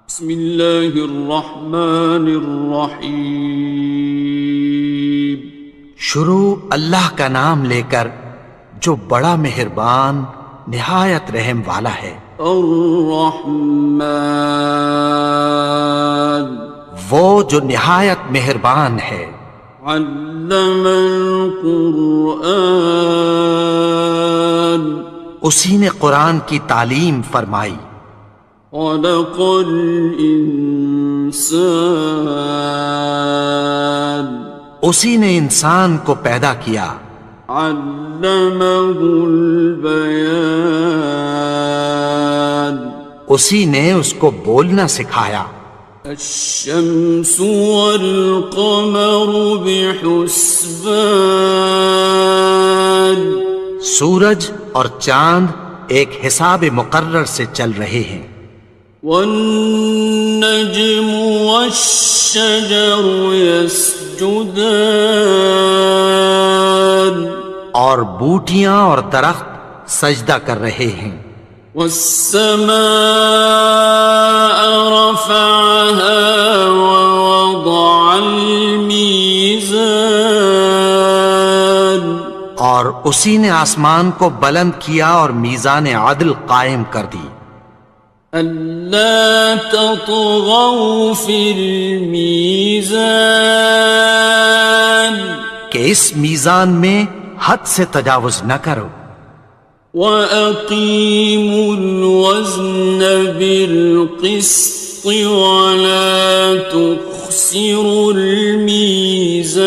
بسم اللہ الرحمن الرحیم۔ شروع اللہ کا نام لے کر جو بڑا مہربان نہایت رحم والا ہے۔ الرحمن، وہ جو نہایت مہربان ہے۔ علم القرآن، اسی نے قرآن کی تعلیم فرمائی۔ خلق الانسان، اسی نے انسان کو پیدا کیا۔ علمہ البیان، اسی نے اس کو بولنا سکھایا۔ الشمس والقمر بحسبان، سورج اور چاند ایک حساب مقرر سے چل رہے ہیں۔ والنجم والشجر يسجدان، اور بوٹیاں اور درخت سجدہ کر رہے ہیں۔ والسماء رفعها ووضع الميزان، اور اسی نے آسمان کو بلند کیا اور میزان عدل قائم کر دی۔ ألا تطغوا في الميزان، کہ اس میزان میں حد سے تجاوز نہ کرو۔ وَأَقِيمُوا الْوَزْنَ بِالْقِسْطِ وَلَا تُخْسِرُوا الْمِيزَانَ،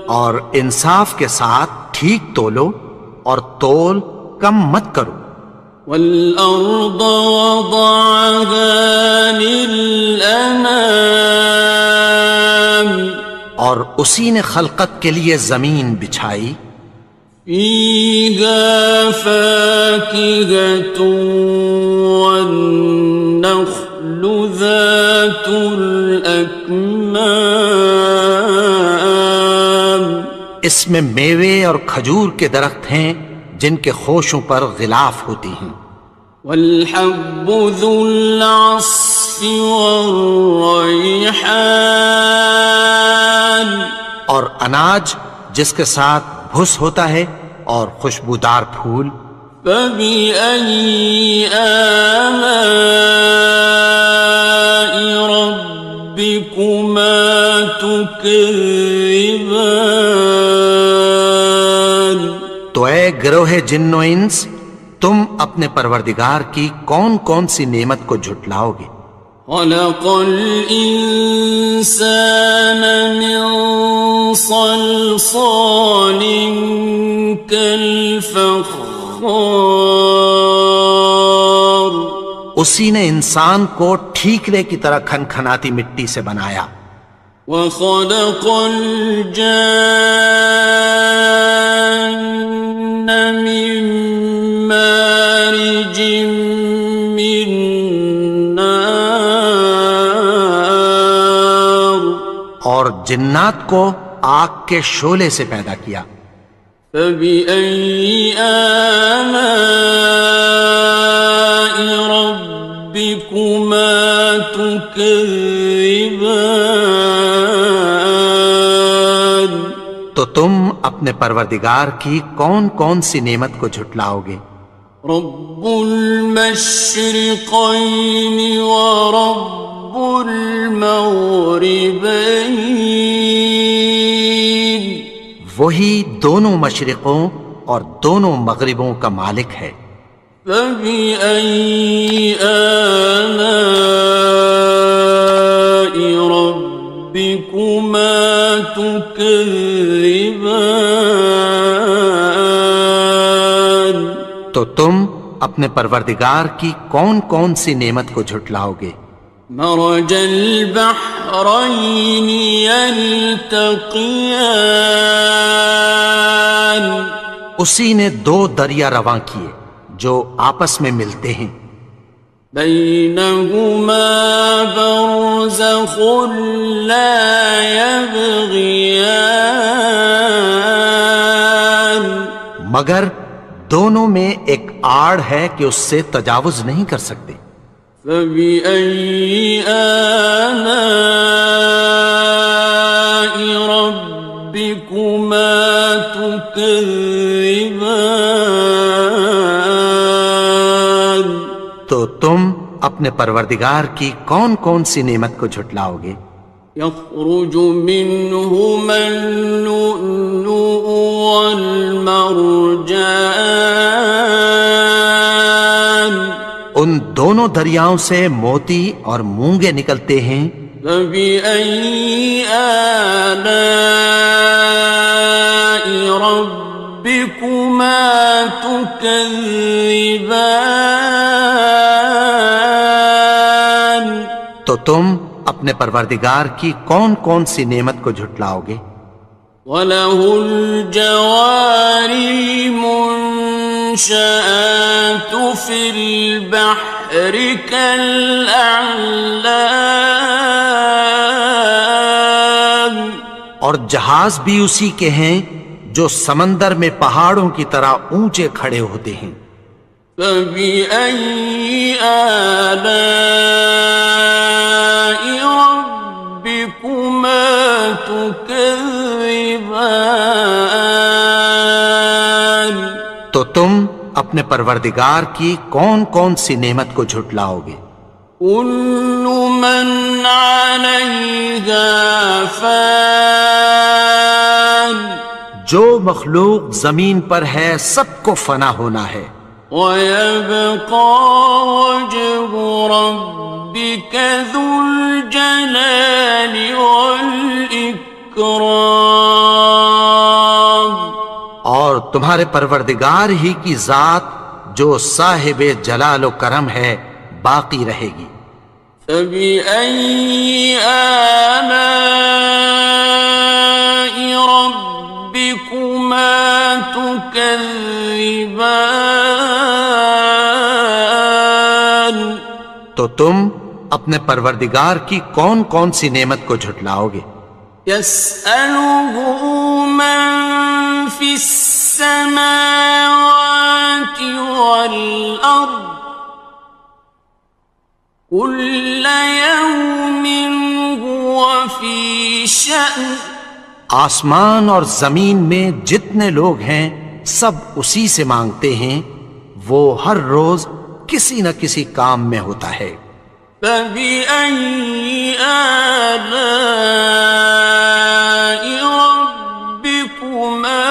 اور انصاف کے ساتھ ٹھیک تولو اور تول کم مت کرو۔ وَالْأَرْضَ وَضَعَهَا لِلْأَنَامِ، اور اسی نے خلقت کے لیے زمین بچھائی۔ فِيهَا فَاكِهَةٌ وَالنَّخْلُ ذَاتُ الْأَكْمَامِ، اس میں میوے اور کھجور کے درخت ہیں جن کے خوشوں پر غلاف ہوتی ہیں۔ وَالْحَبُّ ذُو الْعَصْفِ وَالرَّيْحَانِ، اور اناج جس کے ساتھ بھس ہوتا ہے اور خوشبودار پھول۔ فَبِأَيِّ آلَاءِ رَبِّكُمَا تُكَذِّبَانِ، تو اے گروہ جن و انس، تم اپنے پروردگار کی کون کون سی نعمت کو جھٹلاؤ گے؟ خَلَقَ الْإِنسَانَ مِنْ صَلْصَالٍ كَالْفَخَّارِ، اسی نے انسان کو ٹھیکرے کی طرح کھنکھناتی مٹی سے بنایا۔ وَخَلَقَ الْجَانَّ مِن مَّارِجٍ مِّن نَّارٍ، اور جنات کو آگ کے شعلے سے پیدا کیا۔ فَبِأَيِّ آلَاءِ رَبِّكُمَا تُكَذِّبَانِ، تو تم اپنے پروردگار کی کون کون سی نعمت کو جھٹلاؤ گے؟ رب المشرقين ورب المغربين، وہی دونوں مشرقوں اور دونوں مغربوں کا مالک ہے۔ فَبِأَيِّ آلَاءِ رَبِّكُمَا تُكَذِّبَانِ، تو تم اپنے پروردگار کی کون کون سی نعمت کو جھٹلاؤ گے؟ مرج البحرين يلتقيان، اسی نے دو دریا رواں کیے جو آپس میں ملتے ہیں۔ بينهما برزخ لا يبغيان، مگر دونوں میں ایک آڑ ہے کہ اس سے تجاوز نہیں کر سکتے. فبأي آلاء ربكما تكذبان. تو تم اپنے پروردگار کی کون کون سی نعمت کو جھٹلاؤ گے؟ يخرج منهما اللؤلؤ والمرجان. ان دونوں دریاؤں سے موتی اور مونگے نکلتے ہیں. فبأي آلاء ربكما تكذبان. تو تم اپنے پروردگار کی کون کون سی نعمت کو جھٹلاؤ گے؟ وَلَهُ الْجَوَارِ الْمُنشَآتُ فِي الْبَحْرِ كَالْأَعْلَامِ. اور جہاز بھی اسی کے ہیں جو سمندر میں پہاڑوں کی طرح اونچے کھڑے ہوتے ہیں. فَبِأَيِّ آلَاءِ رَبِّكُمَا تُكَذِّبَانِ. تو تم اپنے پروردگار کی کون کون سی نعمت کو جھٹلاؤ گے؟ كُلُّ مَنْ عَلَيْهَا فَانٍ. جو مخلوق زمین پر ہے سب کو فنا ہونا ہے. وَيَبْقَى وَجْهُ رَبِّكَ ذُو الْجَلَالِ وَالْإِكْرَامِ. اور تمہارے پروردگار ہی کی ذات جو صاحب جلال و کرم ہے باقی رہے گی. فَبِأَيِّ آلَاءِ رَبِّكُمَا تُكَذِّبَانِ. تو تم اپنے پروردگار کی کون کون سی نعمت کو جھٹلاؤ گے؟ يَسْأَلُهُ مَن فِي السَّمَاوَاتِ وَالْأَرْضِ كُلَّ يَوْمٍ هُوَ فِي شَأْنٍ. آسمان اور زمین میں جتنے لوگ ہیں سب اسی سے مانگتے ہیں، وہ ہر روز کسی نہ کسی کام میں ہوتا ہے. فَبِأَيِّ آلَاءِ رَبِّكُمَا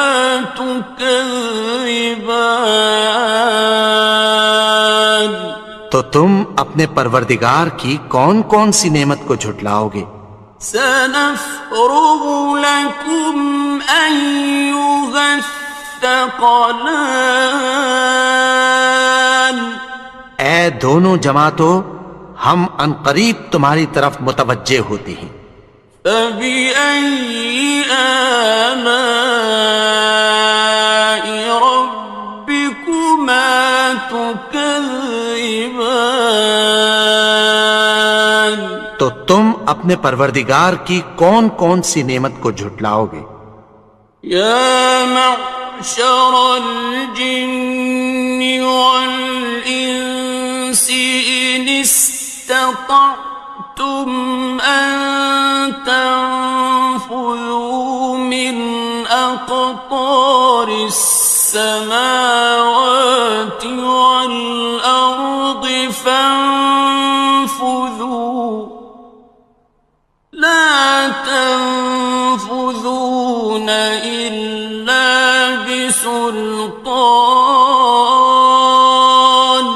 تُكَذِّبَانِ. تو تم اپنے پروردگار کی کون کون سی نعمت کو جھٹلاؤ گے؟ سَنَفْرُغُ لَكُمْ أَيُّهَ الثَّقَلَانِ. اے دونوں جماعتوں، ہم عنقریب تمہاری طرف متوجہ ہوتے ہیں. فَبِأَيِّ آلَاءِ رَبِّكُمَا تُكَذِّبَانِ. تو تم اپنے پروردگار کی کون کون سی نعمت کو جھٹلاؤ گے؟ يَا مَعْشَرَ الْجِنِّ وَالْإِنسِ إِنِ اسْتَطَعْتُمْ أَن تَنفُذُوا مِنْ أَقْطَارِ السَّمَاوَاتِ وَالْأَرْضِ فَانفُذُوا لَا تَنفُذُونَ إِلَّا بِسُلْطَانٍ.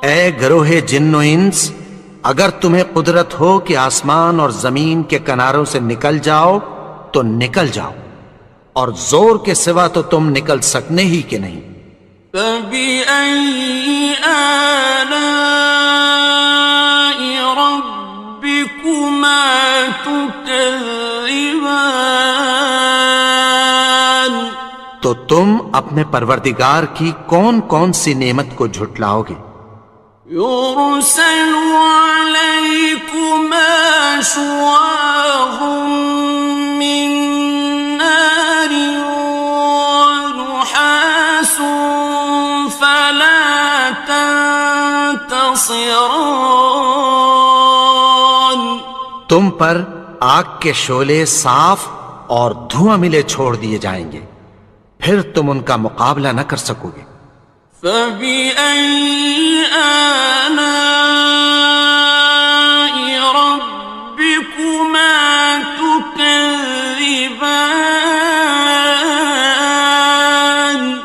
اے گروہ جن و انس، اگر تمہیں قدرت ہو کہ آسمان اور زمین کے کناروں سے نکل جاؤ تو نکل جاؤ، اور زور کے سوا تو تم نکل سکنے ہی کہ نہیں. فَبِأَيِّ آلَاءِ رَبِّكُمَا تُكَذِّبَانِ. تو تم اپنے پروردگار کی کون کون سی نعمت کو جھٹلاؤ گے؟ يُرْسَلُ عَلَيْكُمَا شُوَاظٌ مِّن نَّارٍ وَنُحَاسٌ خاصران. تم پر آگ کے شعلے صاف اور دھواں ملے چھوڑ دیے جائیں گے، پھر تم ان کا مقابلہ نہ کر سکو گے۔ فبأي آلاء ربكما تكذبان.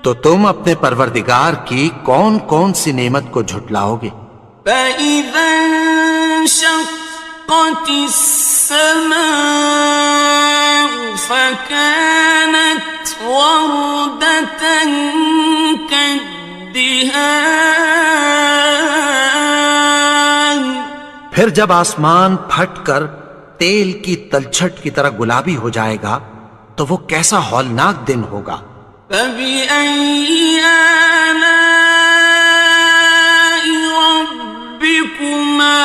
تو تم اپنے پروردگار کی کون کون سی نعمت کو جھٹلاؤ گے؟ فإذا انشقت السماء فكانت وردة كالدهان. پھر جب آسمان پھٹ کر تیل کی تلچھٹ کی طرح گلابی ہو جائے گا تو وہ کیسا ہولناک دن ہوگا۔ فبأي آلاء ربكما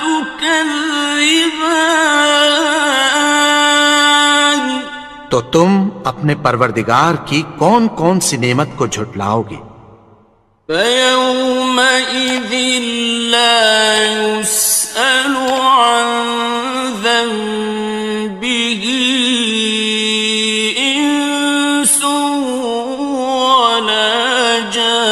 تكذبان. تو تم اپنے پروردگار کی کون کون سی نعمت کو جھٹلاؤ گے؟ فيومئذ لا يسأل عن ذنبه إنس ولا جان.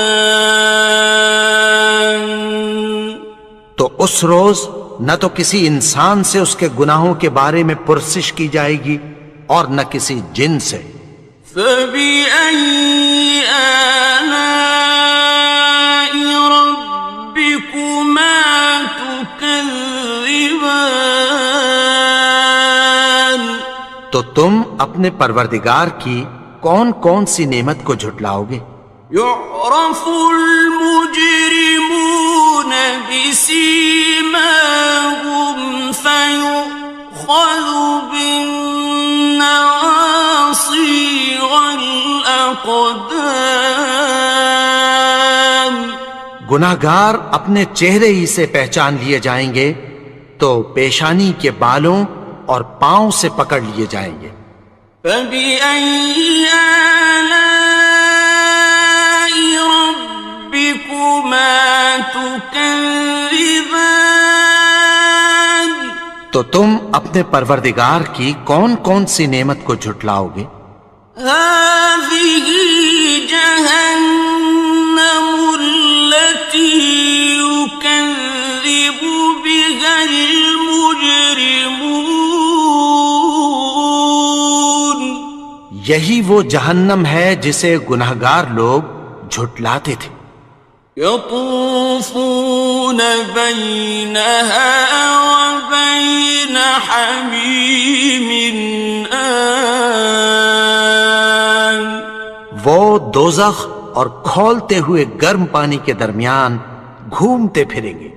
تو اس روز نہ تو کسی انسان سے اس کے گناہوں کے بارے میں پرسش کی جائے گی اور نہ کسی جن سے۔ فبأي آلاء ربكما تكذبان. تو تم اپنے پروردگار کی کون کون سی نعمت کو جھٹلاؤ گے؟ يعرف المجرمون بسيماهم فيؤخذ بالنواصي والأقدام. گناہگار اپنے چہرے ہی سے پہچان لیے جائیں گے تو پیشانی کے بالوں اور پاؤں سے پکڑ لیے جائیں گے۔ فبأي آلاء ربكما تكذبان. تو تم اپنے پروردگار کی کون کون سی نعمت کو جھٹلاؤ گے؟ هذه جهنم التي يكذب بها المجرمون. یہی وہ جہنم ہے جسے گناہگار لوگ جھٹلاتے تھے۔ يطوفون بينها وبين حميم آن. وہ دوزخ اور کھولتے ہوئے گرم پانی کے درمیان گھومتے پھریں گے۔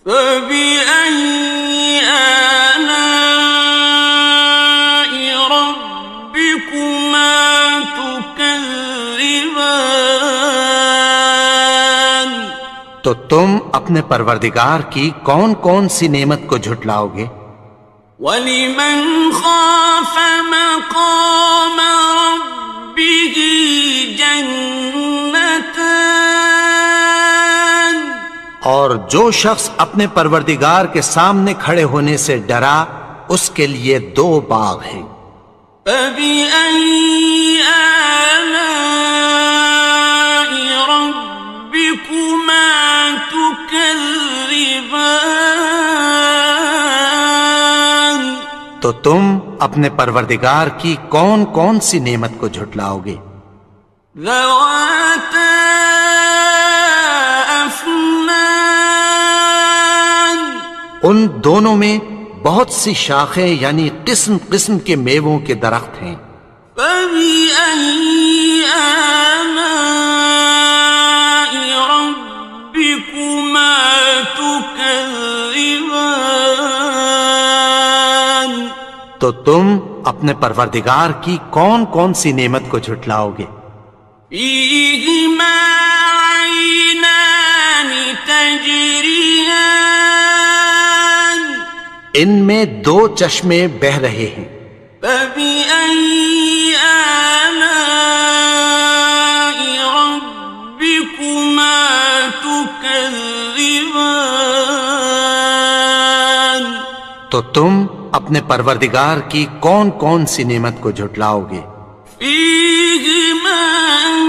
فبأي آلاء ربكما تكذبان. تو تم اپنے پروردگار کی کون کون سی نعمت کو جھٹلاؤ گے؟ وَلِمَنْ خَافَ مَقَامَ رَبِّهِ جَنَّتَانِ. اور جو شخص اپنے پروردگار کے سامنے کھڑے ہونے سے ڈرا اس کے لیے 2 باغ ہیں۔ فَبِأَيِّ آلَاءِ رَبِّكُمَا تُكَذِّبَانِ. تو تم اپنے پروردگار کی کون کون سی نعمت کو جھٹلاؤ گے؟ ذَوَاتَا أَفْنَانٍ. ان دونوں میں بہت سی شاخیں یعنی قسم قسم کے میووں کے درخت ہیں۔ فَبِأَيِّ آلَاءِ رَبِّكُمَا تُكَذِّبَانِ. تو تم اپنے پروردگار کی کون کون سی نعمت کو جھٹلاؤ گے؟ فِيهِمَا عَيْنَانِ تَجْرِيَانِ. ان میں 2 چشمے بہہ رہے ہیں۔ فَبِأَيِّ آلَاءِ رَبِّكُمَا تُكَذِّبَانِ. تكذبان تو تم اپنے پروردگار کی کون کون سی نعمت کو جھٹلاؤ گے؟ فيهما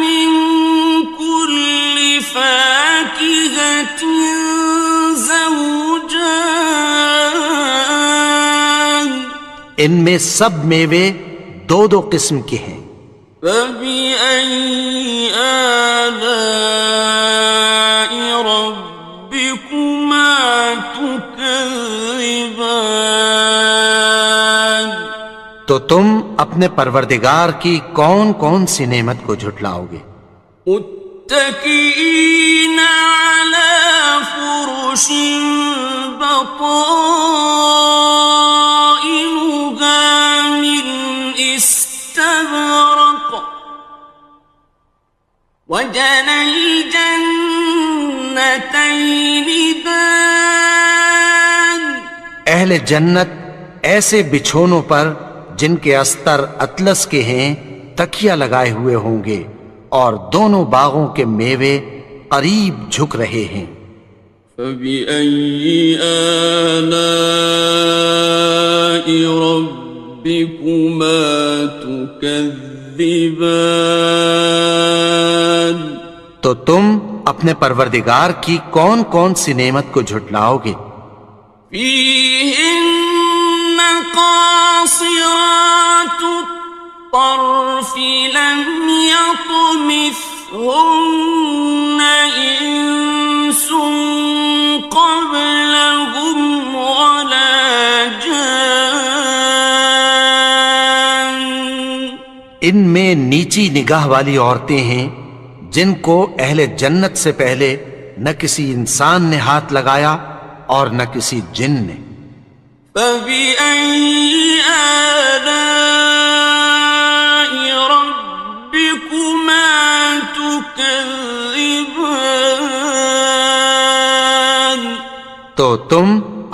من كل فاكهة زوجان ان میں سب میوے دو دو قسم کے ہیں۔ فبأي آلاء ربكما تكذبان تو تم اپنے پروردگار کی کون کون سی نعمت کو جھٹلاؤ گے؟ متكئين على فرش بطائنها من استبرق وجنى الجنتين دان اہل جنت ایسے بچھونوں پر جن کے استر اطلس کے ہیں تکیہ لگائے ہوئے ہوں گے، اور دونوں باغوں کے میوے قریب جھک رہے ہیں۔ فبأي آلاء ربكما تكذبان تو تم اپنے پروردگار کی کون کون سی نعمت کو جھٹلاؤ گے؟ فيهن قاصرات الطرف لم يطمثهن إنس قبلهم ولا جان ان میں نیچی نگاہ والی عورتیں ہیں جن کو اہل جنت سے پہلے نہ کسی انسان نے ہاتھ لگایا اور نہ کسی جن نے۔ فبأي آلاء ربكما تكذبان تو تم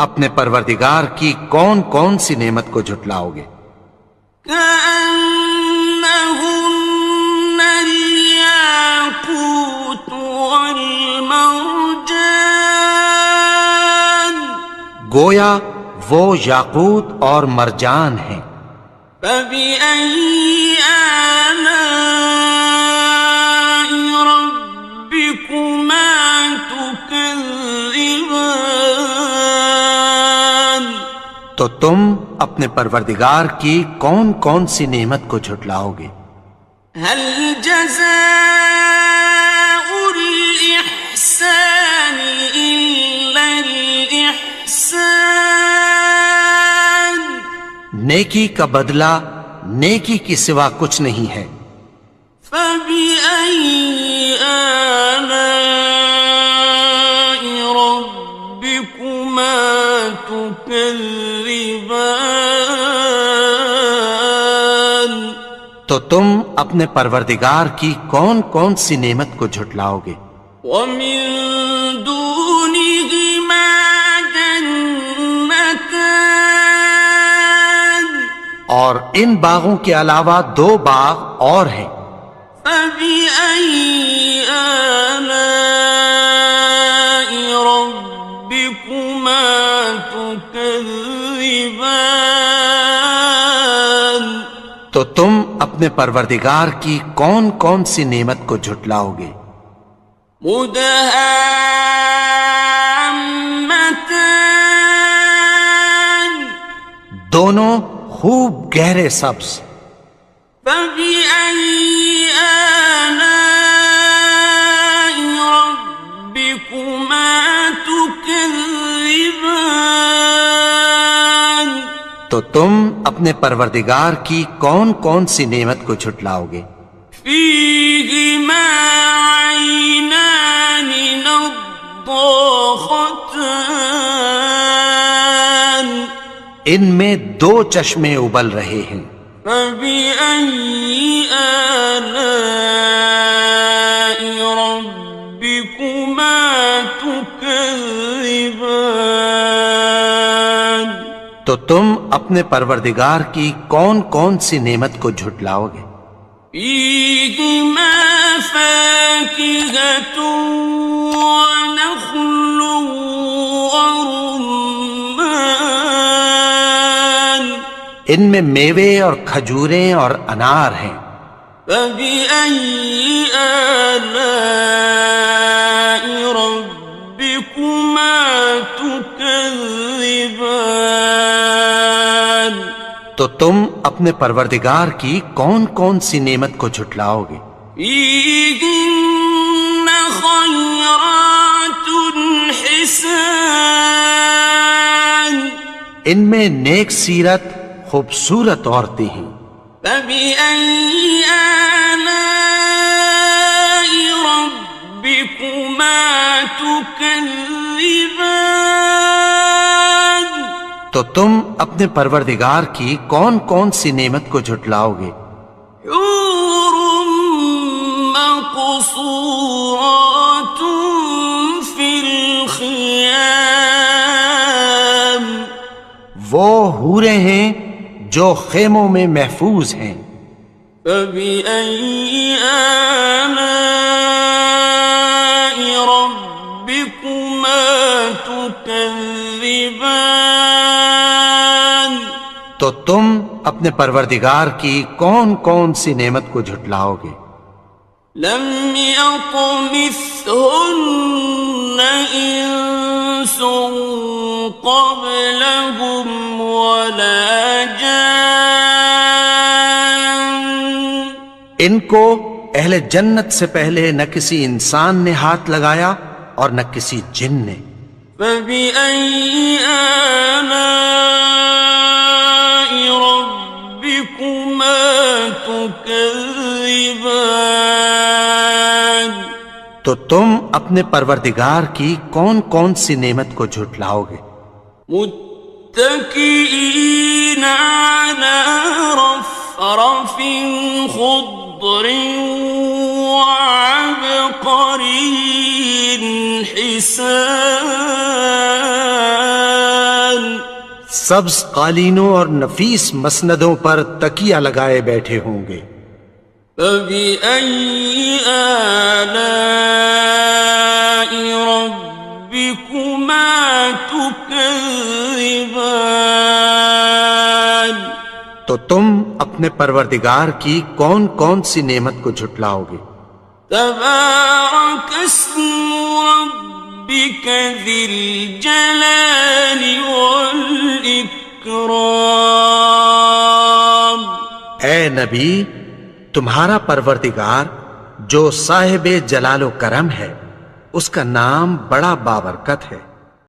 اپنے پروردگار کی کون کون سی نعمت کو جھٹلاؤ گے؟ كأنهن الياقوت والمرجان گویا وہ یاقوت اور مرجان ہیں۔ فبأي آلاء ربكما تكذبان تو تم اپنے پروردگار کی کون کون سی نعمت کو جھٹلاؤ گے؟ هل جزاء الإحسان إلا الإحسان نیکی کا بدلہ نیکی کی سوا کچھ نہیں ہے۔ فبأي آلاء ربكما تكذبان تو تم اپنے پروردگار کی کون کون سی نعمت کو جھٹلاؤ گے؟ ومن دونهما جنتان اور ان باغوں کے علاوہ دو باغ اور ہیں۔ فبأي آلاء ربكما تكذبان تو تم اپنے پروردگار کی کون کون سی نعمت کو جھٹلاؤ گے؟ مدهامتان دونوں خوب گہرے سبز۔ فبأي آلاء ربكما تكذبان تو تم اپنے پروردگار کی کون کون سی نعمت کو جھٹلاؤ گے؟ فيهما عينان نضاختان ان میں دو چشمے ابل رہے ہیں۔ فبأي آلاء ربكما تكذبان تو تم اپنے پروردگار کی کون کون سی نعمت کو جھٹلاؤ گے؟ فيهما فاكهة ونخل ورمان ان میں میوے اور کھجوریں اور انار ہیں. فبأي آلاء ربكما تكذبان تو تم اپنے پروردگار کی کون کون سی نعمت کو جھٹلاؤ گے؟ فيهن خيرات حسان ان میں نیک سیرت خوبصورت عورتیں ہیں. فبأي آلاء ربكما تكذبان تو تم اپنے پروردگار کی کون کون سی نعمت کو جھٹلاؤ گے؟ حور مقصورات في الخيام وہ حوریں ہیں جو خیموں میں محفوظ ہیں. فبأي آلاء ربكما تكذبان تو تم اپنے پروردگار کی کون کون سی نعمت کو جھٹلاؤ گے؟ لم يطمثهن إنس قبلهم ولا جان ان کو اہل جنت سے پہلے نہ کسی انسان نے ہاتھ لگایا اور نہ کسی جن نے. فبأي آلاء ربكما تكذبان تو تم اپنے پروردگار کی کون کون سی نعمت کو جھٹلاؤ گے؟ متكئين على رفرف خضر وعبقري حسان سبز قالینوں اور نفیس مسندوں پر تکیہ لگائے بیٹھے ہوں گے. فبأي آلاء ربكما تكذبان تو تم اپنے پروردگار کی کون کون سی نعمت کو جھٹلاؤ گے؟ تبارك اسم ربك ذي الجلال والإكرام اے نبی، تمہارا پروردگار جو صاحب جلال و کرم ہے، اس کا نام بڑا بابرکت ہے.